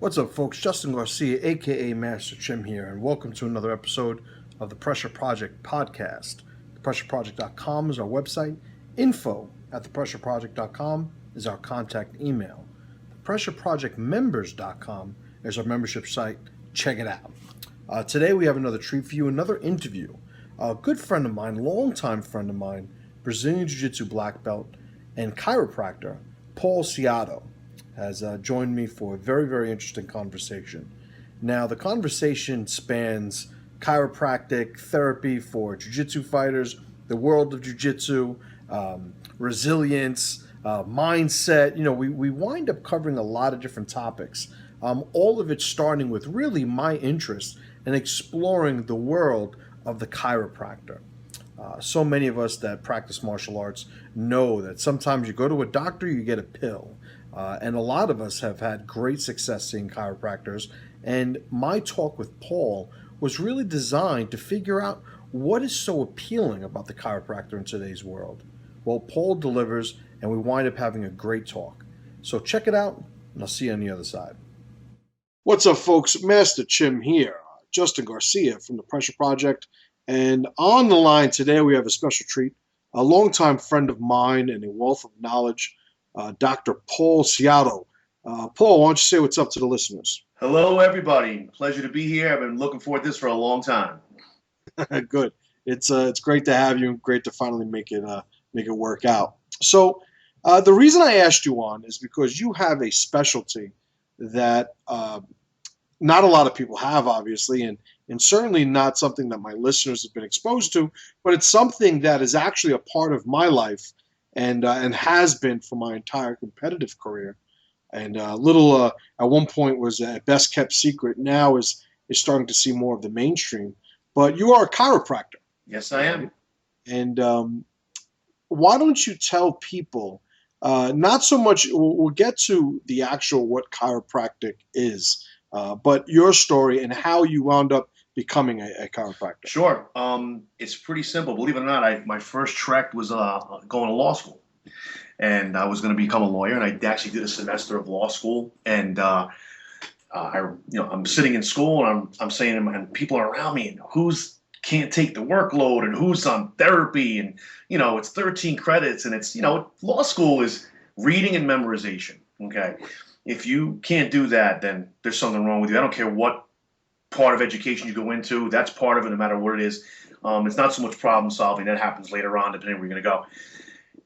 What's up, folks? Justin Garcia, aka Master Chim here, and welcome to another episode of the Pressure Project podcast. ThePressureProject.com is our website. Info at ThePressureProject.com is our contact email. ThePressureProjectMembers.com is our membership site. Check it out. Today we have another treat for you, another interview. A good friend of mine, longtime friend of mine, Brazilian Jiu-Jitsu black belt and chiropractor, Paul Ciato, has joined me for a very, very interesting conversation. Now, the conversation spans chiropractic therapy for jiu-jitsu fighters, the world of jiu-jitsu, resilience, mindset. We wind up covering a lot of different topics. All of it starting with really my interest in exploring the world of the chiropractor. So many of us that practice martial arts know that sometimes you go to a doctor, you get a pill. And a lot of us have had great success seeing chiropractors. And my talk with Paul was really designed to figure out what is so appealing about the chiropractor in today's world. Well, Paul delivers, and we wind up having a great talk. So check it out, and I'll see you on the other side. What's up, folks? Master Chim here, Justin Garcia from the Pressure Project. And on the line today, we have a special treat, a longtime friend of mine and a wealth of knowledge, Dr. Paul Ciato. Paul, why don't you say what's up to the listeners? Hello, everybody. Pleasure to be here. I've been looking forward to this for a long time. Good. It's great to have you. Great to finally make it work out. So, the reason I asked you on is because you have a specialty that not a lot of people have, obviously, and certainly not something that my listeners have been exposed to. But it's something that is actually a part of my life and has been for my entire competitive career. And at one point was a best kept secret. Now is starting to see more of the mainstream. But you are a chiropractor. Yes, I am. And why don't you tell people? Not so much. We'll get to the actual what chiropractic is, but your story and how you wound up becoming a chiropractor. Sure. It's pretty simple. Believe it or not, my first trek was going to law school, and I was going to become a lawyer. And I actually did a semester of law school. And I'm sitting in school, and I'm saying, and people are around me, and who's can't take the workload, and who's on therapy, and it's 13 credits, and it's law school is reading and memorization. Okay, if you can't do that, then there's something wrong with you. I don't care what part of education you go into, that's part of it, no matter what it is. It's not so much problem solving. That happens later on, depending where you're going to go.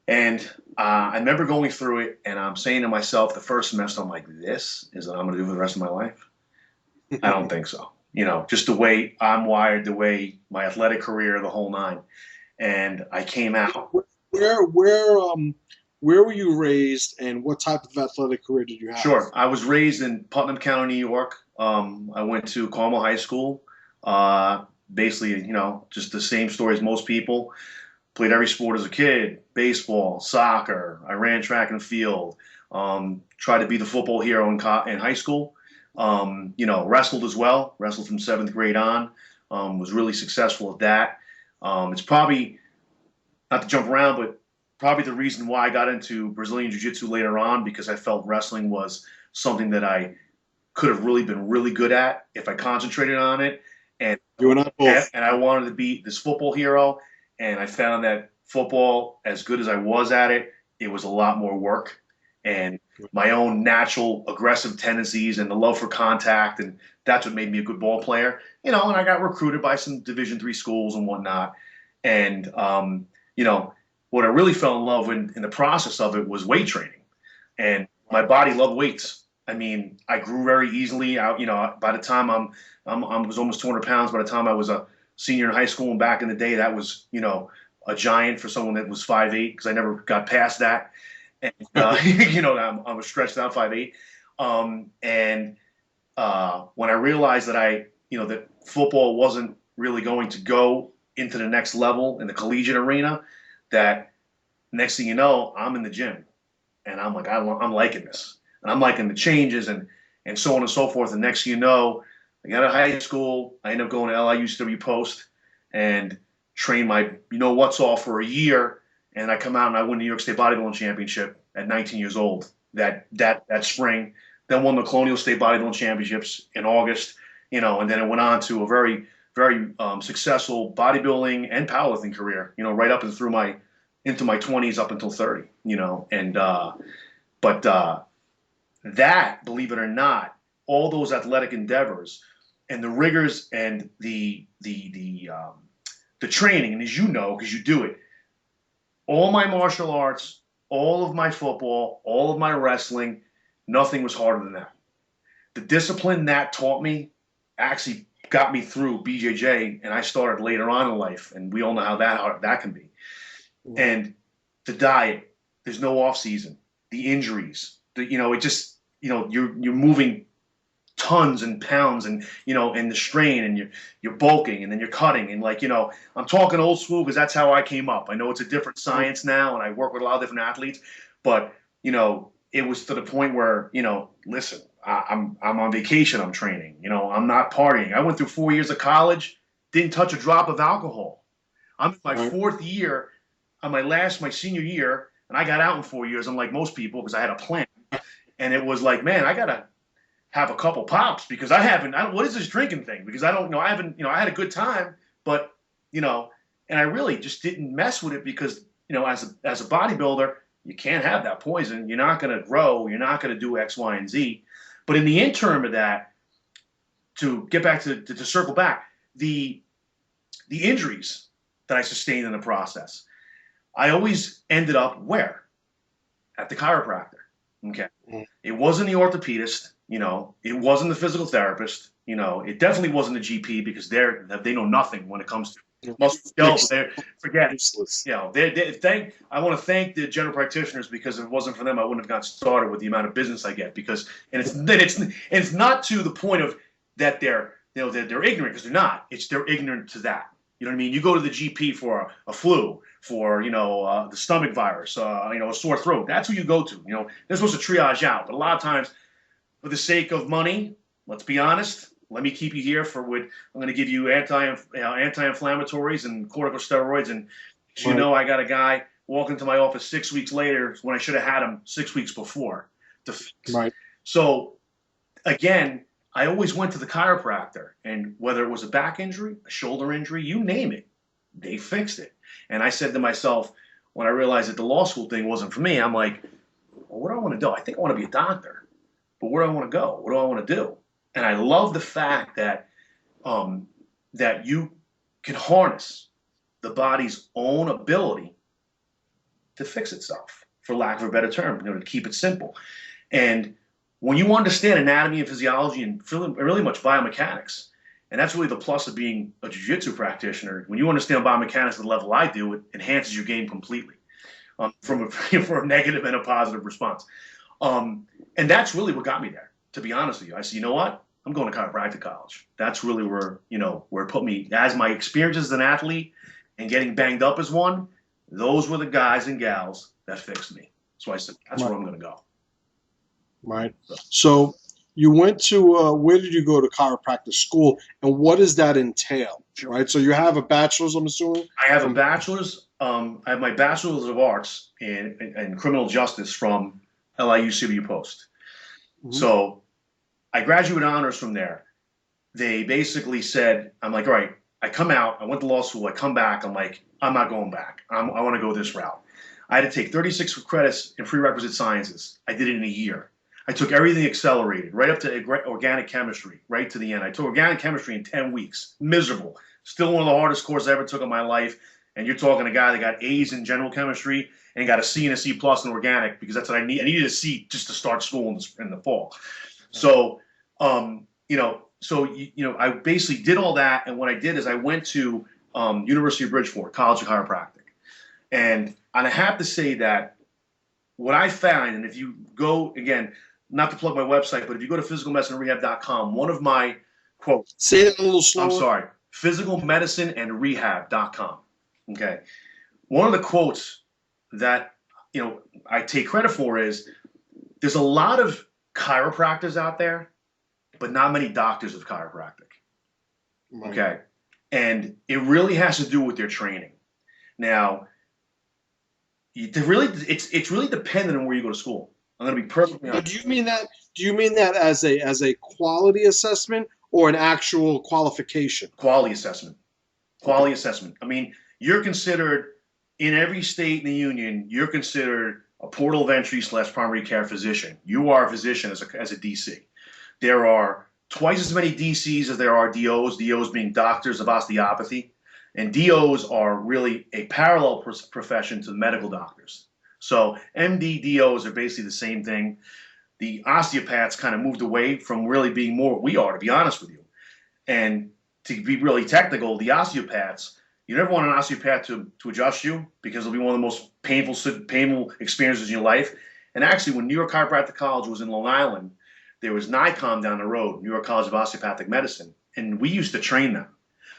And I remember going through it, and I'm saying to myself the first semester, I'm like, this is what I'm going to do for the rest of my life? I don't think so. Just the way I'm wired, the way my athletic career, the whole nine. And I came out. Where were you raised, and what type of athletic career did you have? Sure. I was raised in Putnam County, New York. I went to Carmel High School. Basically, just the same story as most people. Played every sport as a kid: baseball, soccer. I ran track and field. Tried to be the football hero in high school. Wrestled as well. Wrestled from 7th grade on. Was really successful at that. It's probably, not to jump around, but probably the reason why I got into Brazilian Jiu-Jitsu later on, because I felt wrestling was something that I could have really been really good at if I concentrated on it. And you and I both. And I wanted to be this football hero. And I found that football, as good as I was at it, it was a lot more work. And my own natural aggressive tendencies and the love for contact, and that's what made me a good ball player. And I got recruited by some Division III schools and whatnot. And what I really fell in love with in the process of it was weight training, and my body loved weights. I mean, I grew very easily. By the time I was almost 200 pounds. By the time I was a senior in high school, and back in the day, that was a giant for someone that was 5'8", because I never got past that. And I was stretched out 5'8". When I realized that that football wasn't really going to go into the next level in the collegiate arena, that next thing you know, I'm in the gym, and I'm like, I'm liking this, and I'm liking the changes, and so on and so forth. And next thing you know, I got out of high school. I ended up going to LIUCW Post and train my what's all for a year, and I come out and I win the New York State Bodybuilding Championship at 19 years old. That spring, then won the Colonial State Bodybuilding Championships in August, and then it went on to a very, very successful bodybuilding and powerlifting career, right up and through into my 20s up until 30, but that, believe it or not, all those athletic endeavors and the rigors and the training, and as you know, because you do it, all my martial arts, all of my football, all of my wrestling, nothing was harder than that. The discipline that taught me actually got me through BJJ, and I started later on in life, and we all know how that can be. And the diet, there's no off season, the injuries, it just, you're moving tons and pounds, and and the strain, and you're bulking, and then you're cutting, and I'm talking old school because that's how I came up. I know it's a different science now, and I work with a lot of different athletes, but it was to the point where listen, I'm on vacation, I'm training, I'm not partying. I went through 4 years of college, didn't touch a drop of alcohol. I'm in my fourth year, on my senior year, and I got out in 4 years. I'm like most people because I had a plan, and it was like, man, I gotta have a couple pops because what is this drinking thing? Because I had a good time, but, and I really just didn't mess with it because, as a bodybuilder, you can't have that poison. You're not going to grow. You're not going to do X, Y, and Z. But in the interim of that, to get back to circle back, the injuries that I sustained in the process, I always ended up where? At the chiropractor. Okay. It wasn't the orthopedist. It wasn't the physical therapist. It definitely wasn't the GP because they know nothing when it comes to muscle skeletal. Forget it. I want to thank the general practitioners because if it wasn't for them, I wouldn't have gotten started with the amount of business I get. It's not to the point of that they're ignorant, because they're not. They're ignorant to that. You know what I mean? You go to the GP for a flu, for the stomach virus, a sore throat. That's who you go to. They're supposed to triage out, but a lot of times, for the sake of money, let's be honest. Let me keep you here I'm going to give you anti-inflammatories and corticosteroids, and I got a guy walking into my office 6 weeks later when I should have had him 6 weeks before to fix. Right. So again, I always went to the chiropractor, and whether it was a back injury, a shoulder injury, you name it, they fixed it. And I said to myself, when I realized that the law school thing wasn't for me, I'm like, well, what do I want to do? I think I want to be a doctor. But where do I want to go? What do I want to do? And I love the fact that that you can harness the body's own ability to fix itself, for lack of a better term, to keep it simple. And when you understand anatomy and physiology and really much biomechanics, and that's really the plus of being a jiu-jitsu practitioner, when you understand biomechanics at the level I do, it enhances your game completely, for a negative and a positive response. And that's really what got me there, to be honest with you. I said, you know what? I'm going to chiropractic college. That's really where it put me. As my experiences as an athlete and getting banged up as one, those were the guys and gals that fixed me. So I said, that's where I'm going to go. Right. So you went to, where did you go to chiropractic school, and what does that entail? Sure. Right. So you have a bachelor's, I'm assuming? I have a bachelor's. I have my bachelor's of arts in criminal justice from LIUCW Post. Mm-hmm. So I graduated honors from there. They basically said, I'm like, all right, I come out, I went to law school, I come back, I'm like, I'm not going back. I want to go this route. I had to take 36 credits in prerequisite sciences. I did it in a year. I took everything accelerated, right up to organic chemistry, right to the end. I took organic chemistry in 10 weeks. Miserable. Still one of the hardest courses I ever took in my life. And you're talking a guy that got A's in general chemistry and got a C and a C plus in organic, because that's what I need. I needed a C just to start school in the fall. So, I basically did all that. And what I did is I went to University of Bridgeport, College of Chiropractic. And I have to say that what I found, and if you go, again, not to plug my website, but if you go to physicalmedicinerehab.com, one of my quotes. Say it a little slower. I'm sorry. physicalmedicineandrehab.com. Okay. One of the quotes that, I take credit for is, there's a lot of chiropractors out there, but not many doctors of chiropractic. Right. Okay. And it really has to do with their training. Now, it's really dependent on where you go to school. I'm going to be perfectly Now, honest. Do you mean that as a quality assessment or an actual qualification? Quality assessment. Okay. Quality assessment. I mean, you're considered in every state in the union. You're considered a portal of entry slash primary care physician. You are a physician as a DC. There are twice as many DCs as there are DOs. DOs being doctors of osteopathy, and DOs are really a parallel profession to medical doctors. So MD DOs are basically the same thing. The osteopaths kind of moved away from really being more what we are, to be honest with you. And to be really technical, the osteopaths, you never want an osteopath to adjust you because it'll be one of the most painful experiences in your life. And actually, when New York Chiropractic College was in Long Island, there was NICOM down the road, New York College of Osteopathic Medicine, and we used to train them.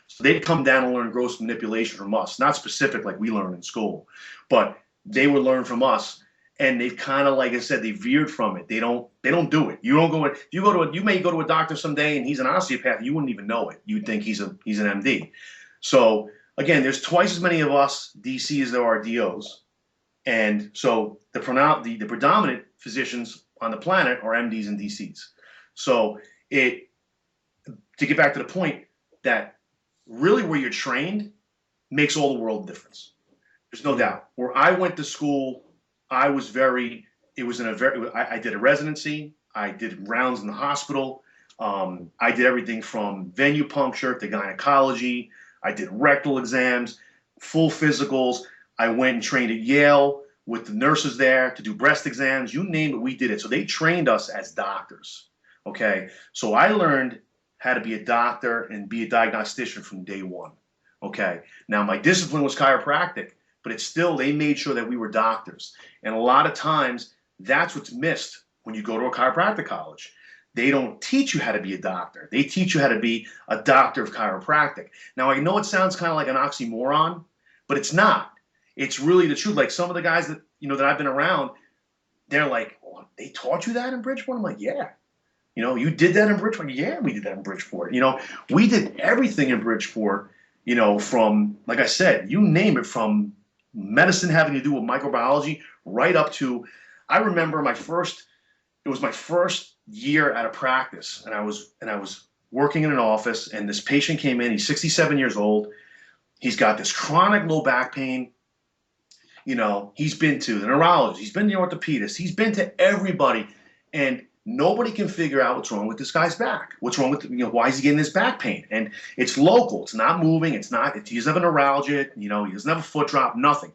So they'd come down and learn gross manipulation from us, not specific like we learn in school, but they would learn from us. And they've kind of, like I said, they veered from it. They don't do it. You don't go. You may go to a doctor someday and he's an osteopath. You wouldn't even know it. You'd think he's an MD. So again, there's twice as many of us DC as there are DOs, and so the predominant physicians on the planet are MDs and DCs. So to get back to the point that really where you're trained makes all the world of difference. There's no doubt. Where I went to school, I was very. It was in a very. I did a residency. I did rounds in the hospital. I did everything from venipuncture to gynecology. I did rectal exams, full physicals. I went and trained at Yale with the nurses there to do breast exams. You name it, we did it. So they trained us as doctors. Okay. So I learned how to be a doctor and be a diagnostician from day one. Okay. Now my discipline was chiropractic, but it's still, they made sure that we were doctors. And a lot of times that's what's missed when you go to a chiropractic college. They don't teach you how to be a doctor. They teach you how to be a doctor of chiropractic. Now, I know it sounds kind of like an oxymoron, but it's not. It's really the truth. Like some of the guys that, that I've been around, they're like, oh, they taught you that in Bridgeport? I'm like, yeah. You did that in Bridgeport? Yeah, we did that in Bridgeport. We did everything in Bridgeport, from, like I said, you name it, from medicine having to do with microbiology right up to, I remember it was my first year out of practice, and I was working in an office, and this patient came in. He's 67 years old. He's got this chronic low back pain. He's been to the neurologist, he's been to the orthopedist, he's been to everybody, and nobody can figure out what's wrong with this guy's back. What's wrong with, why is he getting this back pain? And it's local. It's not moving. He doesn't have a neuralgia. He doesn't have a foot drop. Nothing.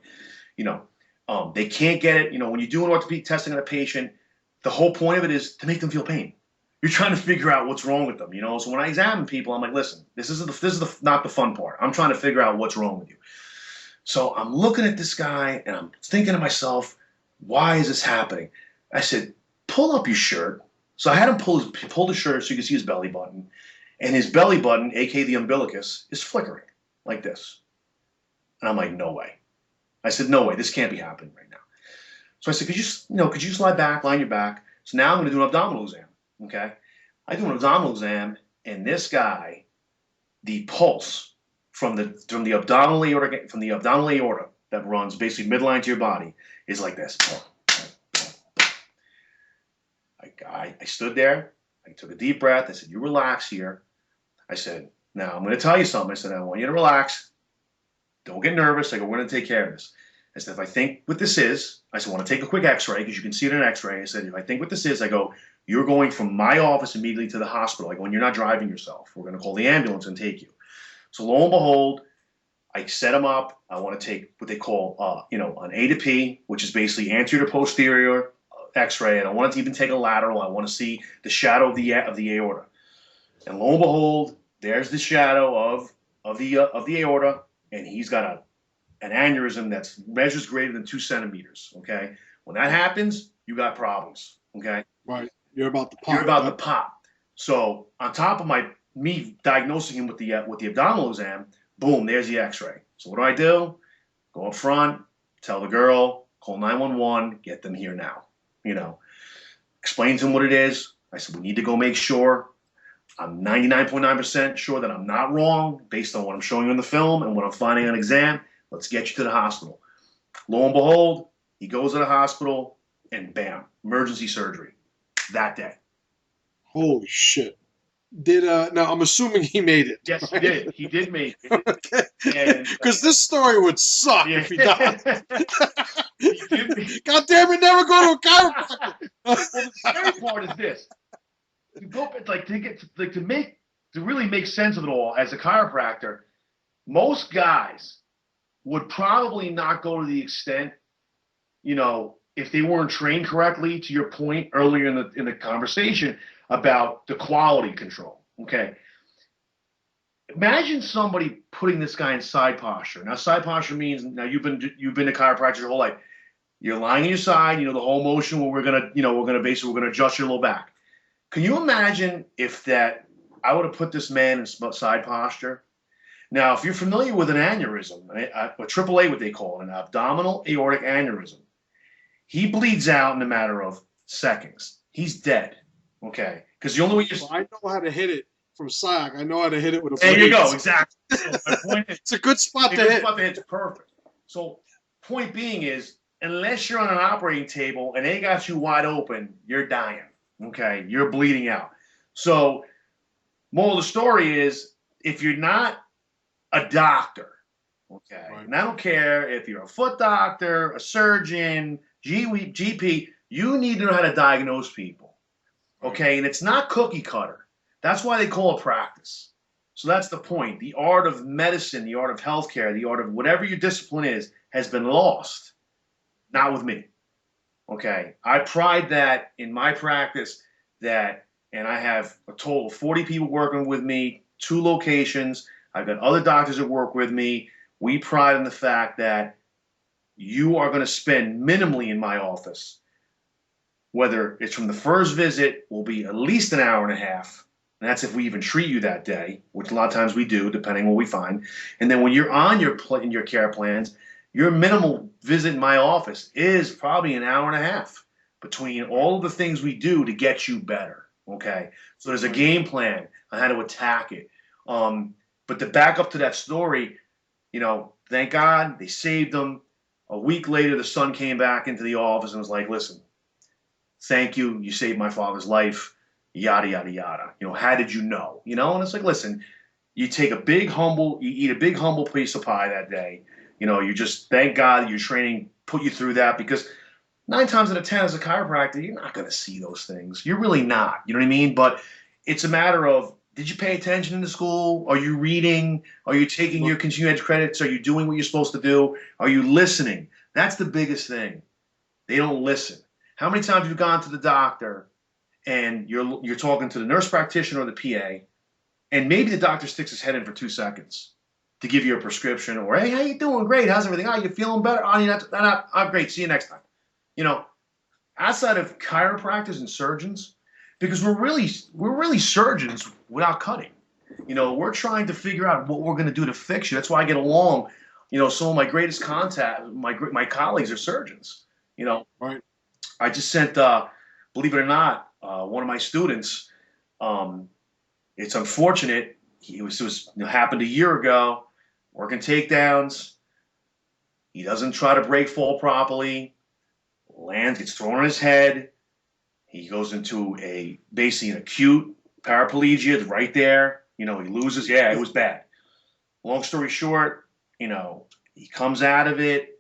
They can't get it. When you do an orthopedic testing on a patient, the whole point of it is to make them feel pain. You're trying to figure out what's wrong with them, So when I examine people, I'm like, listen, this is not the fun part. I'm trying to figure out what's wrong with you. So I'm looking at this guy and I'm thinking to myself, why is this happening? I said, pull up your shirt. So I had him pull the shirt so you can see his belly button, and his belly button, aka the umbilicus, is flickering like this. And I'm like, no way. I said, no way, this can't be happening right now. So I said, could you just lie back, lie on your back? So now I'm going to do an abdominal exam. Okay. I do an abdominal exam, and this guy, the pulse from the abdominal aorta that runs basically midline to your body is like this. I stood there. I took a deep breath. I said, you relax here. I said, now I'm going to tell you something. I said, I want you to relax. Don't get nervous. I go, we're going to take care of this. I said, if I think what this is, I said, I want to take a quick x-ray because you can see it in an x-ray. I said, if I think what this is, I go, you're going from my office immediately to the hospital. I go, and you're not driving yourself. We're going to call the ambulance and take you. So lo and behold, I set him up. I want to take what they call, an A to P, which is basically anterior to posterior x-ray. And I want to even take a lateral. I want to see the shadow of the aorta. And lo and behold, there's the shadow of the aorta, and he's got an aneurysm that's measures greater than 2 centimeters. Okay, when that happens, you got problems. Okay, right. You're about to pop. You're about to pop. So on top of me diagnosing him with the abdominal exam, boom, there's the X-ray. So what do? Go up front, tell the girl, call 911, get them here now. Explain to him what it is. I said, we need to go make sure. I'm 99.9% sure that I'm not wrong based on what I'm showing you in the film and what I'm finding on exam. Let's get you to the hospital. Lo and behold, he goes to the hospital. and bam, emergency surgery that day. Holy shit. Did now I'm assuming he made it. Yes, right? he did. He did make it. Okay. And Because this story would suck yeah. if he died. He did make God damn it, never go to a chiropractor. Well, the scary part is this: to go like to get like to really make sense of it all as a chiropractor. Most guys would probably not go to the extent, if they weren't trained correctly. To your point earlier in the conversation about the quality control. Okay, imagine somebody putting this guy in side posture. Now, side posture means now you've been a chiropractor your whole life. You're lying on your side, the whole motion where we're gonna adjust your low back. Can you imagine if that I would have put this man in side posture? Now, if you're familiar with an aneurysm, a AAA, what they call it, an abdominal aortic aneurysm, he bleeds out in a matter of seconds. He's dead. Okay, because the only way I know how to hit it from side. I know how to hit it with a there blade. you go, exactly. So my point is, It's a good spot to it's hit. spot to hit. It's perfect. So, point being is, unless you're on an operating table and they got you wide open, you're dying. Okay, you're bleeding out. So, moral of the story is, if you're not a doctor, okay, Right. and I don't care if you're a foot doctor, a surgeon, GP, you need to know how to diagnose people. Okay, and it's not cookie cutter. That's why they call it practice. So that's the point. The art of medicine, the art of healthcare, the art of whatever your discipline is, has been lost. Not with me. Okay, I pride that in my practice and I have a total of 40 people working with me, 2 locations. I've got other doctors that work with me. We pride in the fact that you are going to spend minimally in my office, whether it's from the first visit, will be at least an hour and a half. And that's if we even treat you that day, which a lot of times we do, depending on what we find. And then when you're on in your care plans, your minimal visit in my office is probably an hour and a half between all of the things we do to get you better. Okay, so there's a game plan on how to attack it. But to back up to that story, thank God they saved him. A week later, the son came back into the office and was like, "Listen, thank you. You saved my father's life. Yada yada yada. How did you know? And it's like, listen, you eat a big humble piece of pie that day. You just thank God that your training put you through that, because 9 times out of 10 as a chiropractor, you're not going to see those things. You're really not. You know what I mean? But it's a matter of, did you pay attention in the school? Are you reading? Are you taking your continuing ed credits? Are you doing what you're supposed to do? Are you listening? That's the biggest thing. They don't listen. How many times have you gone to the doctor and you're talking to the nurse practitioner or the PA, and maybe the doctor sticks his head in for 2 seconds to give you a prescription, or, hey, how you doing? Great. How's everything? Oh, you feeling better? Oh, you're not. Oh, great. See you next time. Outside of chiropractors and surgeons, because we're really surgeons without cutting. We're trying to figure out what we're going to do to fix you. That's why I get along. Some of my greatest my colleagues are surgeons. Right. I just sent, believe it or not, one of my students. It's unfortunate. It happened a year ago. Working takedowns. He doesn't try to break fall properly. Lands, gets thrown on his head. He goes into basically an acute paraplegia right there. He loses. Yeah, it was bad. Long story short, he comes out of it,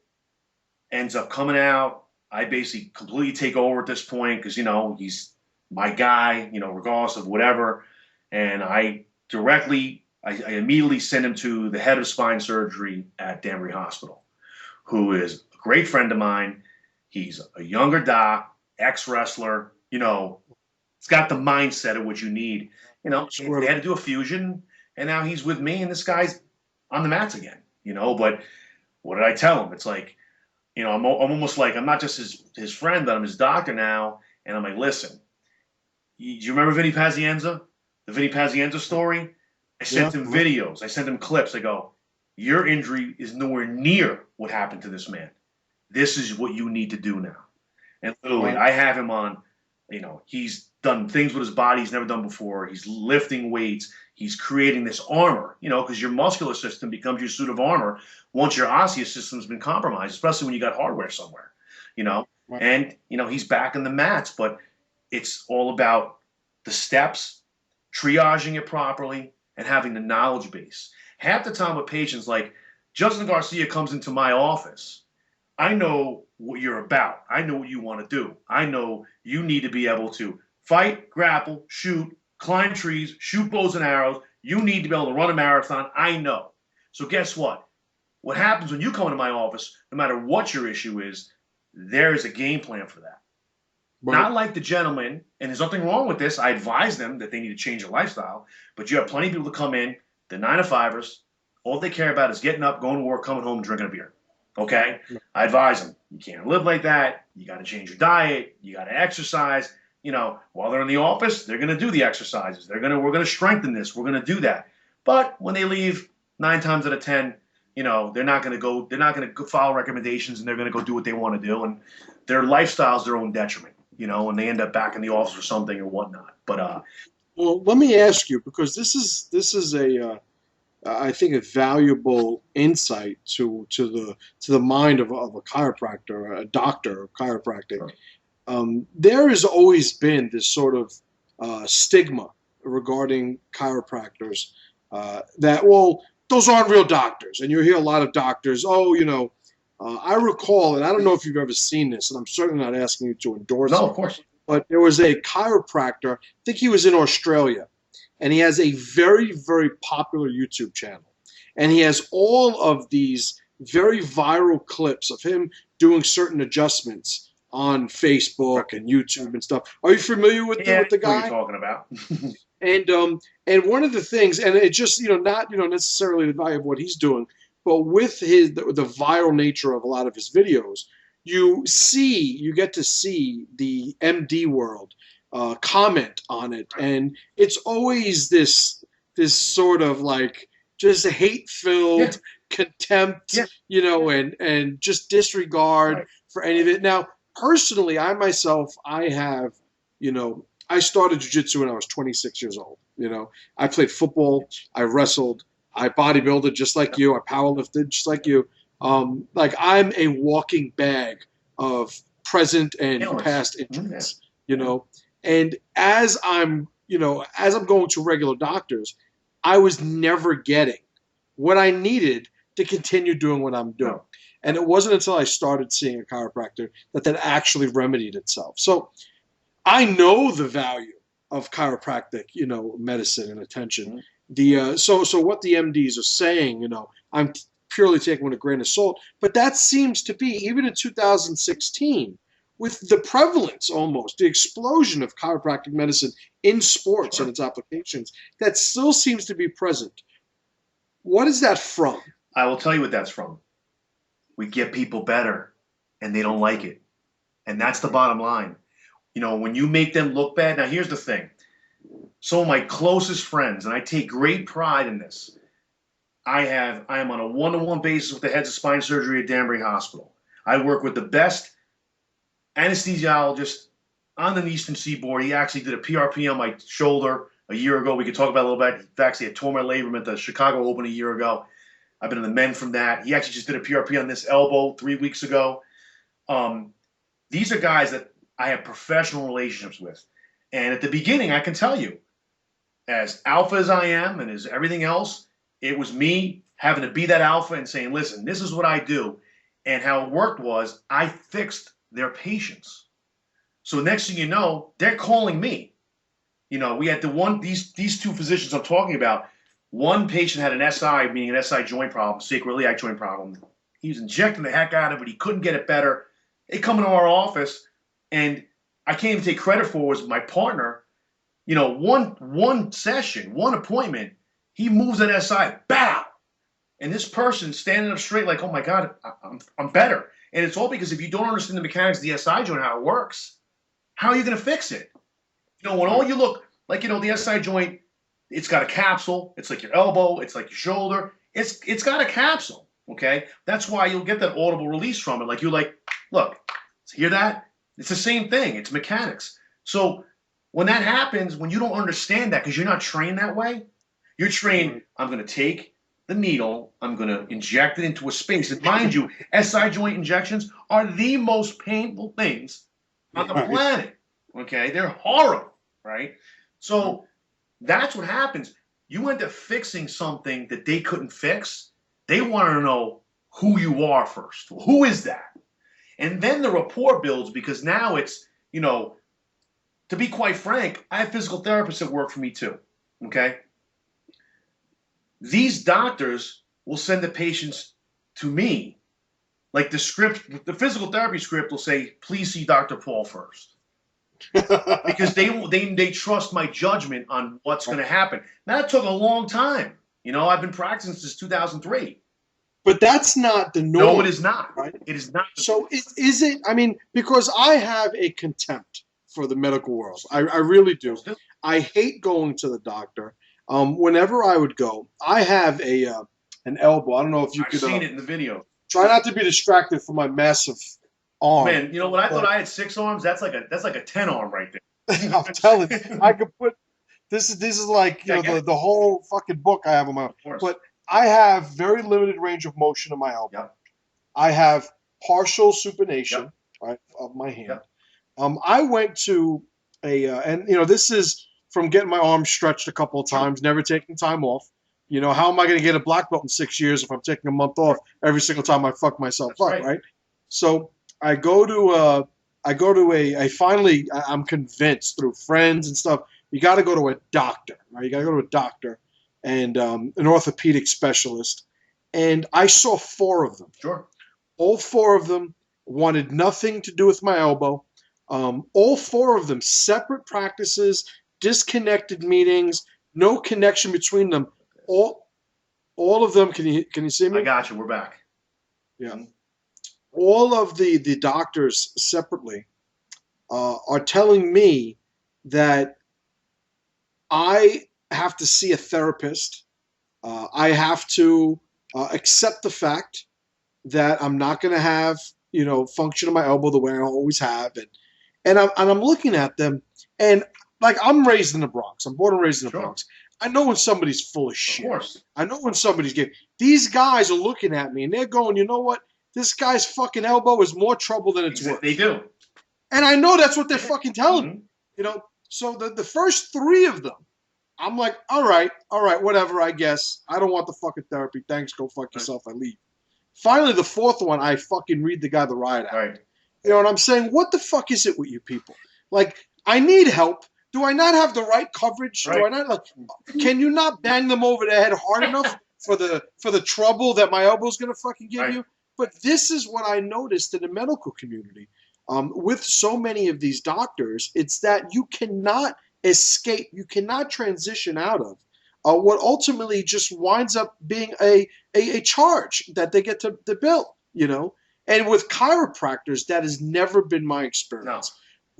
ends up coming out. I basically completely take over at this point because, he's my guy, regardless of whatever. And I immediately send him to the head of spine surgery at Danbury Hospital, who is a great friend of mine. He's a younger doc, ex-wrestler, he's got the mindset of what you need. They had to do a fusion, and now he's with me, and this guy's on the mats again, but what did I tell him? It's like, I'm almost like, I'm not just his friend, but I'm his doctor now. And I'm like, listen, do you remember Vinny Pazienza? The Vinny Pazienza story? I sent him videos. I sent him clips. I go, your injury is nowhere near what happened to this man. This is what you need to do now. And literally, I have him on, he's done things with his body he's never done before. He's lifting weights. He's creating this armor, because your muscular system becomes your suit of armor once your osseous system's been compromised, especially when you got hardware somewhere, Right. And, he's back in the mats, but it's all about the steps, triaging it properly, and having the knowledge base. Half the time with patients, like Justin Garcia comes into my office, I know what you're about. I know what you want to do. I know you need to be able to fight, grapple, shoot, climb trees, shoot bows and arrows. You need to be able to run a marathon. I know. So guess what? What happens when you come into my office, no matter what your issue is, there is a game plan for that. Right. Not like the gentleman, and there's nothing wrong with this. I advise them that they need to change their lifestyle, but you have plenty of people to come in, they're 9-to-5ers. All they care about is getting up, going to work, coming home, and drinking a beer. Okay? I advise them, you can't live like that. You got to change your diet. You got to exercise. While they're in the office, they're going to do the exercises. We're going to strengthen this. We're going to do that. But when they leave, 9 times out of 10, they're not going to follow recommendations, and they're going to go do what they want to do. And their lifestyle's their own detriment, and they end up back in the office or something or whatnot. But well, let me ask you, because this is a I think a valuable insight to the mind of a chiropractor, a doctor of chiropractic. Sure. There has always been this sort of stigma regarding chiropractors that, well, those aren't real doctors. And you hear a lot of doctors, I recall, and I don't know if you've ever seen this, and I'm certainly not asking you to endorse no, it, of course. but there was a chiropractor, I think he was in Australia, and he has a very, very popular YouTube channel. And he has all of these very viral clips of him doing certain adjustments on Facebook and YouTube and stuff. Are you familiar with the guy? What you're talking about. And one of the things, and it just not necessarily the value of what he's doing, but with the viral nature of a lot of his videos, you get to see the MD world comment on it, and it's always this sort of like just hate-filled contempt, and just disregard for any of it. Now, personally, I myself, I started jiu-jitsu when I was 26 years old. I played football, I wrestled, I bodybuilded just like you, I powerlifted just like you. Like I'm a walking bag of present and past injuries, And as I'm going to regular doctors, I was never getting what I needed to continue doing what I'm doing. And it wasn't until I started seeing a chiropractor that actually remedied itself. So I know the value of chiropractic, medicine and attention. So what the MDs are saying, I'm purely taking with a grain of salt, but that seems to be, even in 2016, with the prevalence almost, the explosion of chiropractic medicine in sports and its applications, that still seems to be present. What is that from? I will tell you what that's from. We get people better, and they don't like it. And that's the bottom line. When you make them look bad, now here's the thing. Some of my closest friends, and I take great pride in this, I am on a one-to-one basis with the heads of spine surgery at Danbury Hospital. I work with the best anesthesiologist on the Eastern Seaboard. He actually did a PRP on my shoulder a year ago. We could talk about it a little bit. He actually had tore my labrum at the Chicago Open a year ago. I've been in the men from that. He actually just did a PRP on this elbow 3 weeks ago. These are guys that I have professional relationships with. And at the beginning, I can tell you, as alpha as I am and as everything else, it was me having to be that alpha and saying, listen, this is what I do. And how it worked was I fixed their patients. So next thing you know, they're calling me. We had these two physicians I'm talking about. One patient had an SI, meaning an SI joint problem, sacroiliac joint problem. He was injecting the heck out of it. He couldn't get it better. They come into our office, and I can't even take credit for it. Was my partner. One session, one appointment, he moves that SI, bow, and this person standing up straight, like, oh my God, I'm better. And it's all because if you don't understand the mechanics of the SI joint, how it works, how are you going to fix it? When all you look like, the SI joint, it's got a capsule. It's like your elbow. It's like your shoulder. It's got a capsule. Okay, that's why you'll get that audible release from it. Like you're like, look, hear that? It's the same thing. It's mechanics. So when that happens, when you don't understand that because you're not trained that way, you're trained. I'm going to take the needle. I'm going to inject it into a space. And mind you, SI joint injections are the most painful things on the Right. planet. Okay, they're horrible, right? So that's what happens. You end up fixing something that they couldn't fix. They want to know who you are first. Who is that? And then the rapport builds because now it's, to be quite frank, I have physical therapists that work for me too. Okay. These doctors will send the patients to me. Like the script, the physical therapy script will say, please see Dr. Paul first. Because they trust my judgment on what's going to happen. That took a long time. I've been practicing since 2003. But that's not the norm. No, it is not. Right? It is not. So is it? I mean, because I have a contempt for the medical world. I really do. I hate going to the doctor. Whenever I would go, I have an elbow. I don't know if you I've could. Seen it in the video. Try not to be distracted from my massive arm. Man, when I thought I had 6 arms, that's like a 10 arm right there. I'm telling you, I could put this is like the whole fucking book I have on my arm. But I have very limited range of motion in my elbow. Yep. I have partial supination, Yep. right, of my hand. Yep. I went to and this is from getting my arm stretched a couple of times, never taking time off. How am I going to get a black belt in 6 years if I'm taking a month off every single time I fuck myself up, right? So I go to finally, I'm convinced through friends and stuff, you got to go to a doctor, right? You got to go to a doctor and an orthopedic specialist. And I saw 4 of them. Sure. All 4 of them wanted nothing to do with my elbow. All 4 of them, separate practices, disconnected meetings, no connection between them. All of them. Can you see me? I got you. We're back. Yeah. All of the doctors separately are telling me that I have to see a therapist. I have to accept the fact that I'm not going to have function of my elbow the way I always have, and I'm looking at them, and like I'm raised in the Bronx. I'm born and raised in the Bronx. I know when somebody's full of shit. Of course. I know when somebody's getting. These guys are looking at me and they're going, you know what? This guy's fucking elbow is more trouble than it's worth. They do. And I know that's what they're fucking telling me. So the first 3 of them, I'm like, all right, whatever, I guess. I don't want the fucking therapy. Thanks, go fuck yourself. I leave. Finally, the 4th one, I fucking read the guy the riot out. Right. And I'm saying, what the fuck is it with you people? Like, I need help. Do I not have the right coverage? Right. Do I not? Can you not bang them over the head hard enough for the trouble that my elbow's gonna fucking give you? But this is what I noticed in the medical community. With so many of these doctors, it's that you cannot escape, you cannot transition out of what ultimately just winds up being a charge that they get to bill, And with chiropractors, that has never been my experience.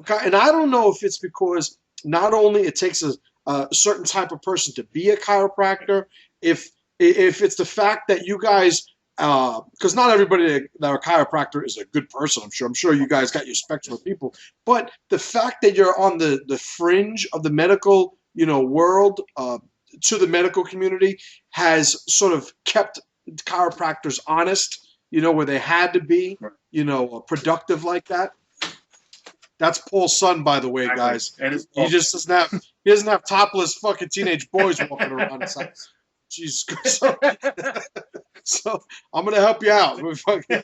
No. And I don't know if it's because not only it takes a certain type of person to be a chiropractor, if it's the fact that you guys, because not everybody that are a chiropractor is a good person, I'm sure you guys got your spectrum of people, but the fact that you're on the fringe of the medical world to the medical community has sort of kept chiropractors honest, where they had to be, productive like that. That's Paul's son, by the way, guys. And he doesn't have topless fucking teenage boys walking around his house. Jesus Christ. So I'm gonna help you out with fucking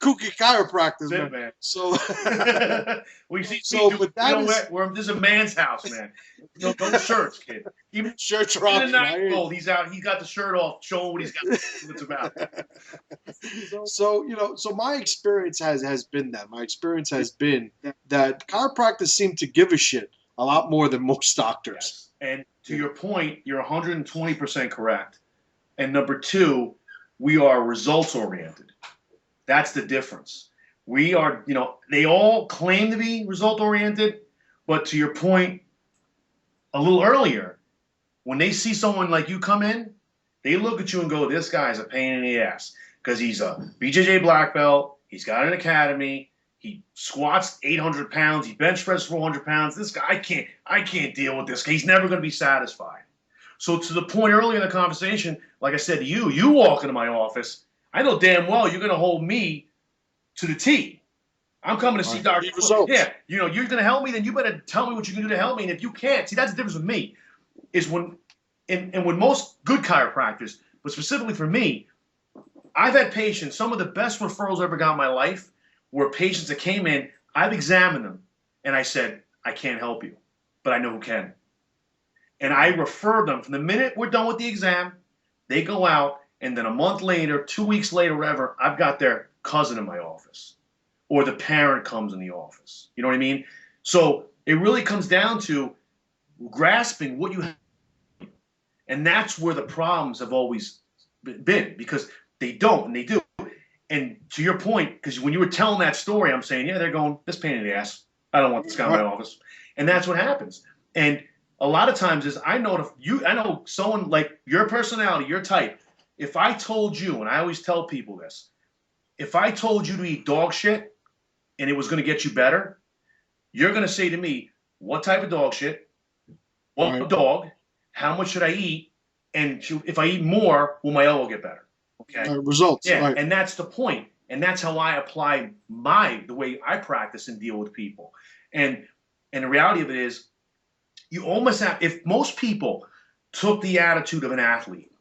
kooky chiropractors, man. So this is a man's house, man. No shirts, kid. Even shirts are off. He's out. He got the shirt off, showing what he's got. What's about. So my experience has been that. My experience has been that chiropractors seem to give a shit a lot more than most doctors. Yes. And to your point, you're 120% correct. And number 2, we are results oriented. That's the difference. We are, they all claim to be result oriented, but to your point a little earlier, when they see someone like you come in, they look at you and go, this guy's a pain in the ass because he's a BJJ black belt. He's got an academy. He squats 800 pounds. He bench presses 400 pounds. This guy, I can't deal with this guy. He's never going to be satisfied. So to the point earlier in the conversation, like I said to you, you walk into my office, I know damn well you're going to hold me to the T. I'm coming to see Dr. Results. Yeah, you know, you're going to help me, then you better tell me what you can do to help me. And if you can't, see, that's the difference with me, is when, and with most good chiropractors, but specifically for me, I've had patients, some of the best referrals I ever got in my life were patients that came in, I've examined them, and I said, I can't help you, but I know who can. And I refer them from the minute we're done with the exam, they go out, and then a month later, 2 weeks later, whatever, I've got their cousin in my office, or the parent comes in the office. You know what I mean? So it really comes down to grasping what you have. And that's where the problems have always been, because they don't and they do. And to your point, because when you were telling that story, I'm saying, yeah, they're going, this pain in the ass. I don't want this guy in my office. And that's what happens. And a lot of times is I know someone like your personality, your type. If I told you, and I always tell people this, if I told you to eat dog shit and it was going to get you better, you're going to say to me, what type of dog shit? What dog? How much should I eat? And if I eat more, will my elbow get better? Okay. Results. Yeah, Right. and that's the point. And that's how I apply the way I practice and deal with people. And the reality of it is, you almost have, if most people took the attitude of an athlete,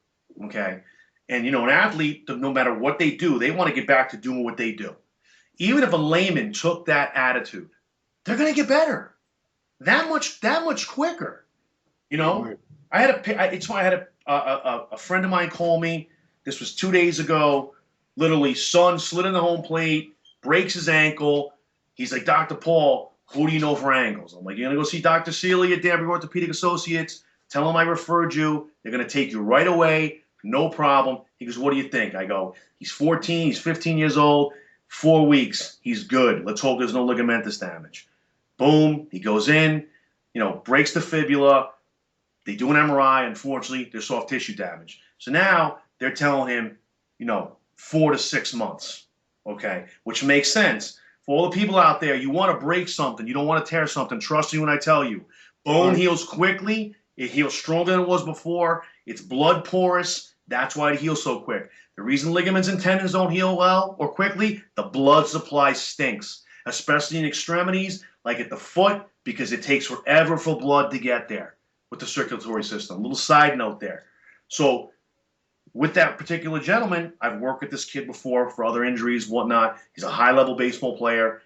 okay, and you know, an athlete, no matter what they do, they want to get back to doing what they do. Even if a layman took that attitude, they're going to get better that much quicker. You know, Right. I had a friend of mine call me. This was 2 days ago. Literally, son slid in the home plate, breaks his ankle. He's like, Dr. Paul, who do you know for angles? I'm like, you're going to go see Dr. Seeley at Danbury Orthopedic Associates. Tell him I referred you. They're going to take you right away. No problem. He goes, what do you think? I go, he's 14. He's 15 years old. 4 weeks. He's good. Let's hope there's no ligamentous damage. Boom. He goes in, you know, breaks the fibula. They do an MRI. Unfortunately, there's soft tissue damage. So now they're telling him, you know, 4 to 6 months. Okay, which makes sense. For all the people out there, you want to break something. You don't want to tear something. Trust me when I tell you. Bone heals quickly. It heals stronger than it was before. It's blood porous. That's why it heals so quick. The reason ligaments and tendons don't heal well or quickly, the blood supply stinks, especially in extremities, like at the foot, because it takes forever for blood to get there with the circulatory system. Little side note there. So with that particular gentleman, I've worked with this kid before for other injuries, whatnot. He's a high-level baseball player.